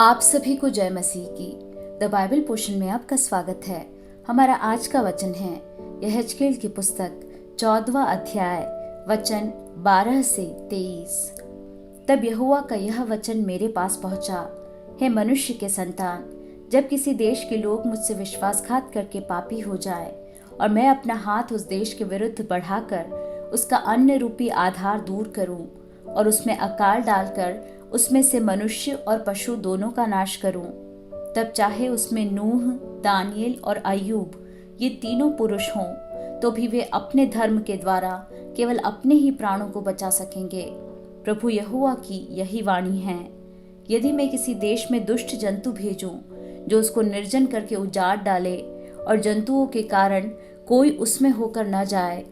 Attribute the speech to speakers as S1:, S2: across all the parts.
S1: आप सभी को जय मसीह की द बाइबल पोर्शन में आपका स्वागत है। हमारा आज का वचन है यहेजकेल की पुस्तक 14वां अध्याय वचन 12 से 23। तब यहोवा का यह वचन मेरे पास पहुंचा, हे मनुष्य के संतान, जब किसी देश के लोग मुझसे विश्वासघात करके पापी हो जाए और मैं अपना हाथ उस देश के विरुद्ध बढ़ाकर उसका अन्न रूपी आधार दूर करूं और उसमें अकाल डालकर उसमें से मनुष्य और पशु दोनों का नाश करूं, तब चाहे उसमें नूह, दानियेल और अय्यूब ये तीनों पुरुष हों तो भी वे अपने धर्म के द्वारा केवल अपने ही प्राणों को बचा सकेंगे। प्रभु यहोवा की यही वाणी है। यदि मैं किसी देश में दुष्ट जंतु भेजूं जो उसको निर्जन करके उजाड़ डाले और जंतुओं के कारण कोई उसमें होकर न जाए,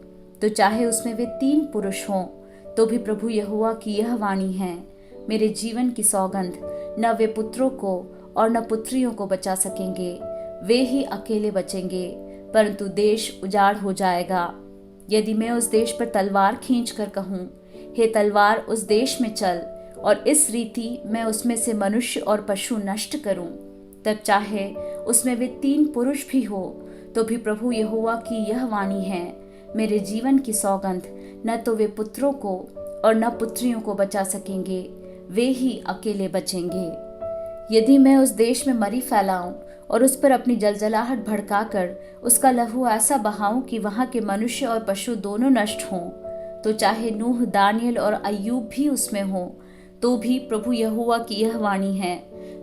S1: तो चाहे उसमें वे 3 पुरुष हों तो भी प्रभु यहोवा की यह वाणी है, मेरे जीवन की सौगंध, न वे पुत्रों को और न पुत्रियों को बचा सकेंगे, वे ही अकेले बचेंगे, परंतु देश उजाड़ हो जाएगा। यदि मैं उस देश पर तलवार खींच कर कहूँ, हे तलवार उस देश में चल, और इस रीति मैं उसमें से मनुष्य और पशु नष्ट करूं, तब चाहे उसमें वे 3 पुरुष भी हो तो भी प्रभु यहोवा की यह वाणी है, मेरे जीवन की सौगंध, न तो वे पुत्रों को और न पुत्रियों को बचा सकेंगे, वे ही अकेले बचेंगे। यदि मैं उस देश में मरी फैलाऊं और उस पर अपनी जलजलाहट भड़काकर उसका लहू ऐसा बहाऊं कि वहां के मनुष्य और पशु दोनों नष्ट हों, तो चाहे नूह, दानियेल और अय्यूब भी उसमें हों तो भी प्रभु यहोवा की यह वाणी है,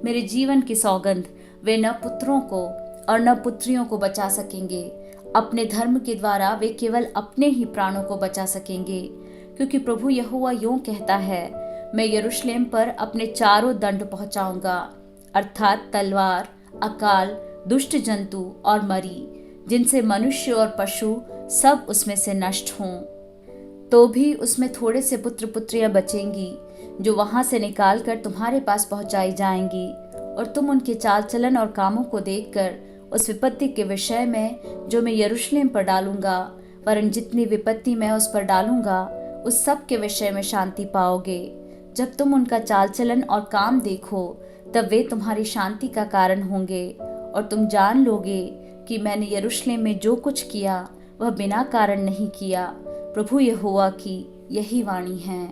S1: मेरे जीवन की सौगंध, वे न पुत्रों को और न पुत्रियों को बचा सकेंगे। अपने धर्म के द्वारा वे केवल अपने ही प्राणों को बचा सकेंगे, क्योंकि प्रभु यहोवा यूं कहता है, मैं यरूशलेम पर अपने चारों दंड पहुंचाऊंगा, अर्थात तलवार, अकाल, दुष्ट जंतु और मरी, जिनसे मनुष्य और पशु सब उसमें से नष्ट हों। तो भी उसमें थोड़े से पुत्र पुत्रियां बचेंगी जो वहां से निकाल कर तुम्हारे पास पहुंचाई जाएंगी, और तुम उनके चाल चलन और कामों को देखकर उस विपत्ति के विषय में जो मैं यरूशलेम पर डालूंगा, वरन जितनी विपत्ति मैं उस पर डालूंगा उस सब के विषय में शांति पाओगे। जब तुम उनका चाल चलन और काम देखो, तब वे तुम्हारी शांति का कारण होंगे, और तुम जान लोगे कि मैंने यरूशलेम में जो कुछ किया वह बिना कारण नहीं किया। प्रभु यहोवा की यही वाणी है।